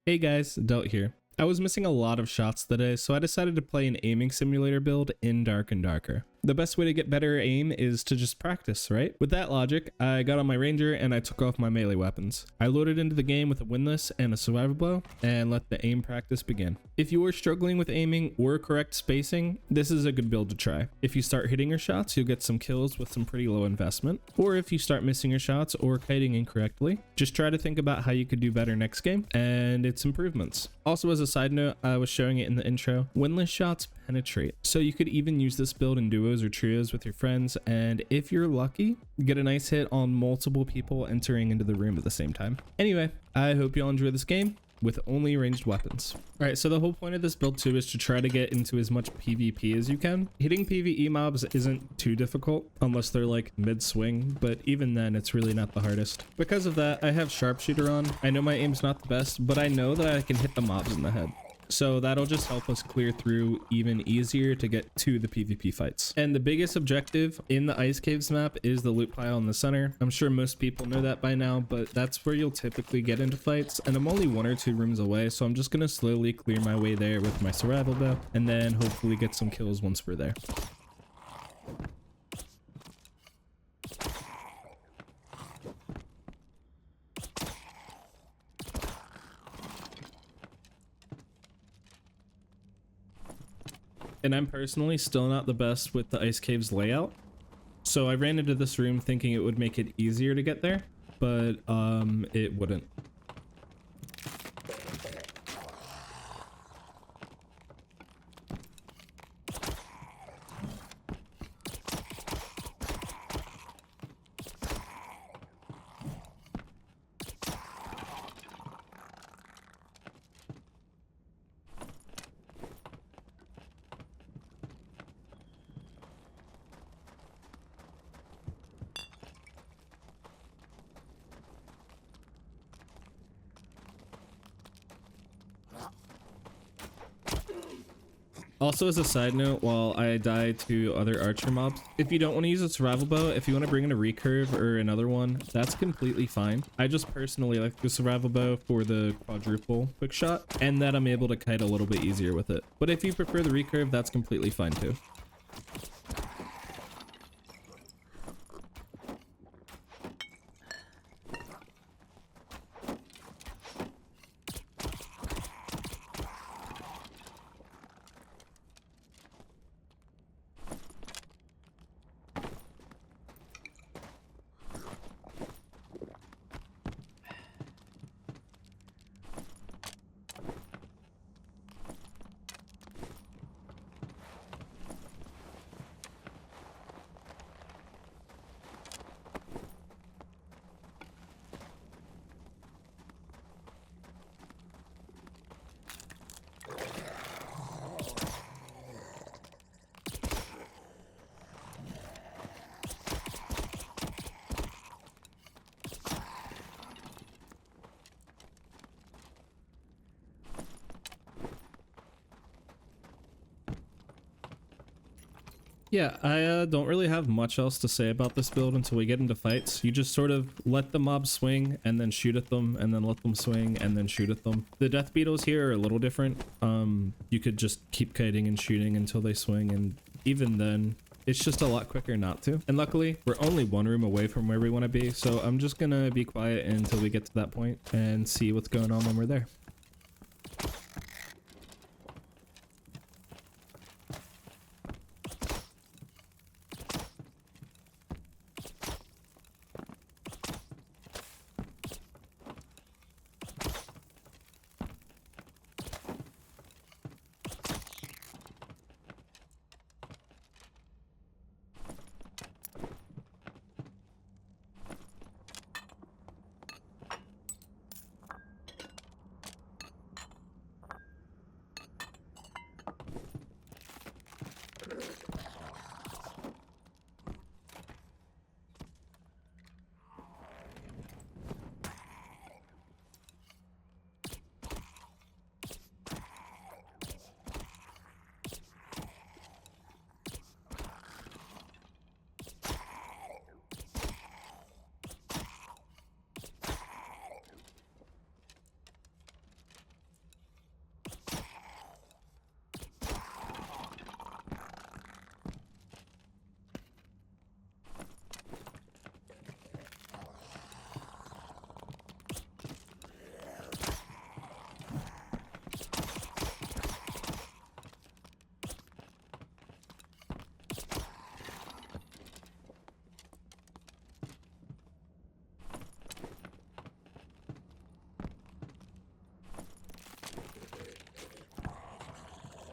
Hey guys, Delt here. I was missing a lot of shots today, so I decided to play an aiming simulator build in Dark and Darker. The best way to get better aim is to just practice, right? With that logic, I got on my ranger and I took off my melee weapons. I loaded into the game with a windlass and a survival bow and let the aim practice begin. If you are struggling with aiming or correct spacing, this is a good build to try. If you start hitting your shots, you'll get some kills with some pretty low investment. Or if you start missing your shots or kiting incorrectly, just try to think about how you could do better next game and its improvements. Also, as a side note, I was showing it in the intro, windlass shots penetrate. So you could even use this build in duos or trios with your friends, and if you're lucky, get a nice hit on multiple people entering into the room at the same time. Anyway, I hope y'all enjoy this game with only ranged weapons. Alright, so the whole point of this build too is to try to get into as much PvP as you can. Hitting PvE mobs isn't too difficult unless they're like mid-swing, but even then it's really not the hardest. Because of that, I have sharpshooter on. I know my aim's not the best, but I know that I can hit the mobs in the head. So that'll just help us clear through even easier to get to the PvP fights. And the biggest objective in the Ice Caves map is the loot pile in the center. I'm sure most people know that by now, but that's where you'll typically get into fights. And I'm only 1 or 2 rooms away, so I'm just gonna slowly clear my way there with my survival bow, and then hopefully get some kills once we're there. And I'm personally still not the best with the Ice Caves layout. So I ran into this room thinking it would make it easier to get there, but it wouldn't. Also, as a side note, while I die to other archer mobs, if you don't want to use a survival bow, if you want to bring in a recurve or another one, that's completely fine. I just personally like the survival bow for the quadruple quick shot, and that I'm able to kite a little bit easier with it. But if you prefer the recurve, that's completely fine too. Yeah, I don't really have much else to say about this build until we get into fights. You just sort of let the mobs swing and then shoot at them, and then let them swing and then shoot at them. The death beetles here are a little different. You could just keep kiting and shooting until they swing, and even then, it's just a lot quicker not to. And luckily, we're only 1 room away from where we want to be, so I'm just gonna be quiet until we get to that point and see what's going on when we're there.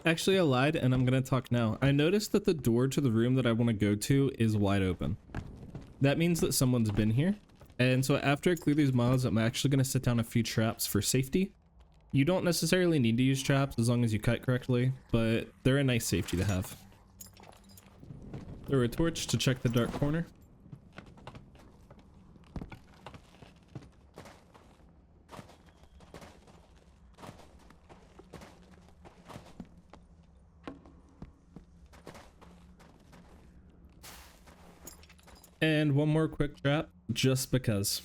Actually, I lied, and I'm gonna talk now. I noticed that the door to the room that I want to go to is wide open. That means that someone's been here. And so after I clear these mobs, I'm actually gonna set down a few traps for safety. You don't necessarily need to use traps as long as you cut correctly, but they're a nice safety to have. Throw a torch to check the dark corner. And one more quick trap, just because.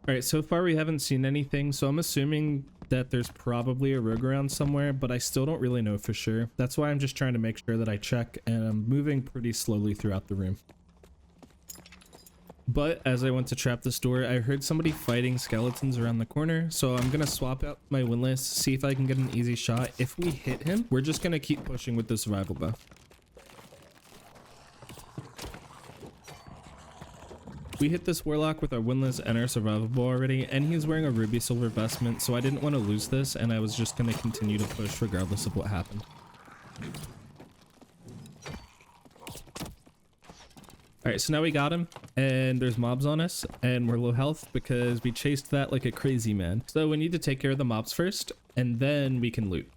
Alright, so far we haven't seen anything, so I'm assuming that there's probably a rogue around somewhere, but I still don't really know for sure. That's why I'm just trying to make sure that I check, and I'm moving pretty slowly throughout the room. But as I went to trap this door, I heard somebody fighting skeletons around the corner, so I'm gonna swap out my windlass, see if I can get an easy shot. If we hit him, we're just gonna keep pushing with the survival bow. We hit this warlock with our windlass and our survival bow already, and he's wearing a ruby silver vestment, so I didn't want to lose this, and I was just going to continue to push regardless of what happened. Alright, so now we got him, and there's mobs on us, and we're low health because we chased that like a crazy man. So we need to take care of the mobs first, and then we can loot.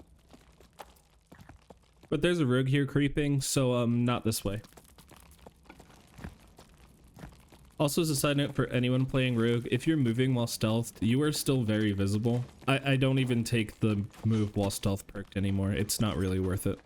But there's a rogue here creeping, so not this way. Also, as a side note for anyone playing rogue, if you're moving while stealthed, you are still very visible. I don't even take the move while stealth perked anymore. It's not really worth it.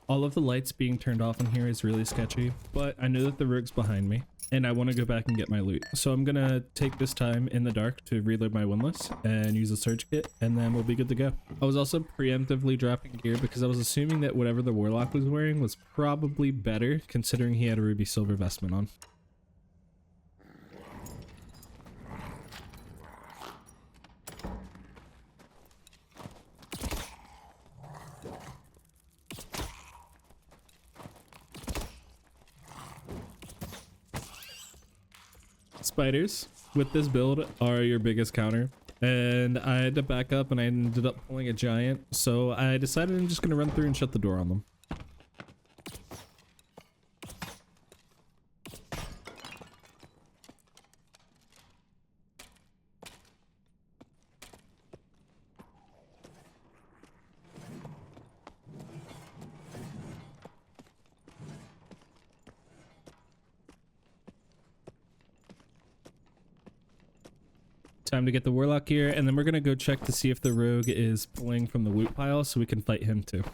All of the lights being turned off in here is really sketchy, but I know that the rogue's behind me, and I want to go back and get my loot. So I'm gonna take this time in the dark to reload my windlass and use a surge kit, and then we'll be good to go. I was also preemptively dropping gear because I was assuming that whatever the warlock was wearing was probably better, considering he had a ruby silver vestment on. Spiders with this build are your biggest counter, and I had to back up and I ended up pulling a giant, so I decided I'm just gonna run through and shut the door on them. Time to get the warlock here, and then we're gonna go check to see if the rogue is pulling from the loot pile so we can fight him too.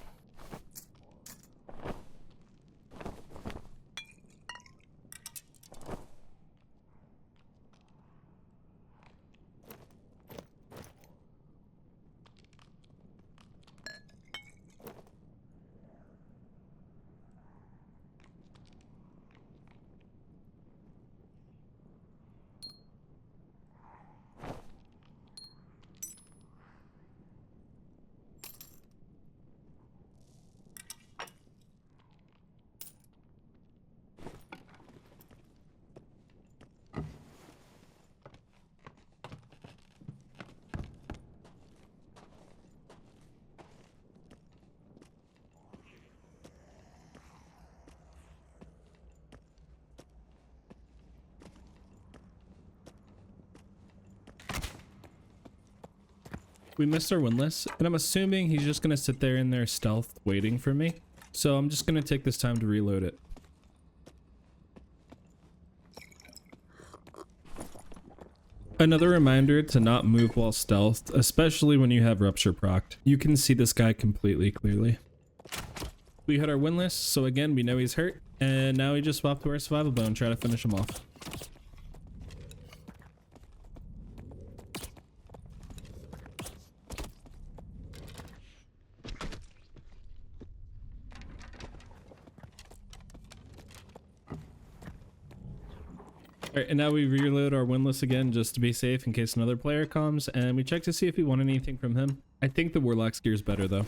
We missed our windlass, and I'm assuming he's just gonna sit there in their stealth waiting for me. So I'm just gonna take this time to reload it. Another reminder to not move while stealthed, especially when you have rupture procced. You can see this guy completely clearly. We hit our windlass, so again, we know he's hurt, and now we just swap to our survival bow and try to finish him off. All right, and now we reload our windlass again just to be safe in case another player comes, and we check to see if we want anything from him. I think the Warlock's gear is better though.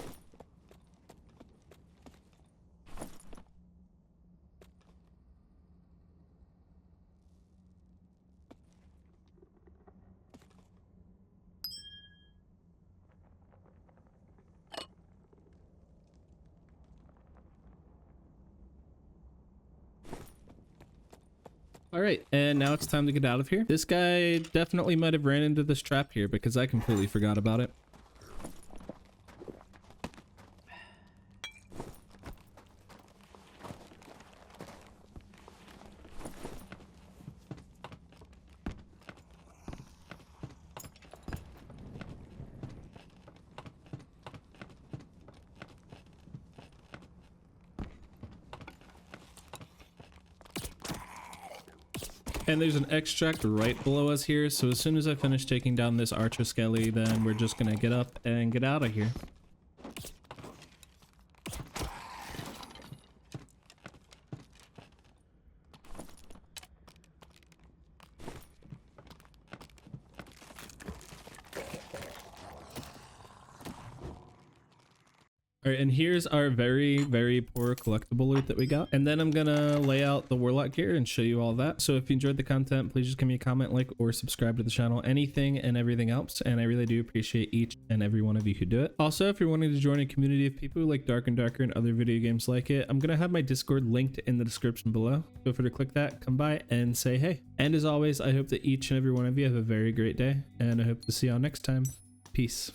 All right, and now it's time to get out of here. This guy definitely might have ran into this trap here because I completely forgot about it. And there's an extract right below us here, so as soon as I finish taking down this archer skelly, then we're just gonna get up and get out of here. All right, and here's our very, very poor collectible loot that we got. And then I'm gonna lay out the Warlock gear and show you all that. So if you enjoyed the content, please just give me a comment, like, or subscribe to the channel. Anything and everything helps, and I really do appreciate each and every one of you who do it. Also, if you're wanting to join a community of people who like Dark and Darker and other video games like it, I'm gonna have my Discord linked in the description below. Feel free to click that, come by, and say hey. And as always, I hope that each and every one of you have a very great day, and I hope to see y'all next time. Peace.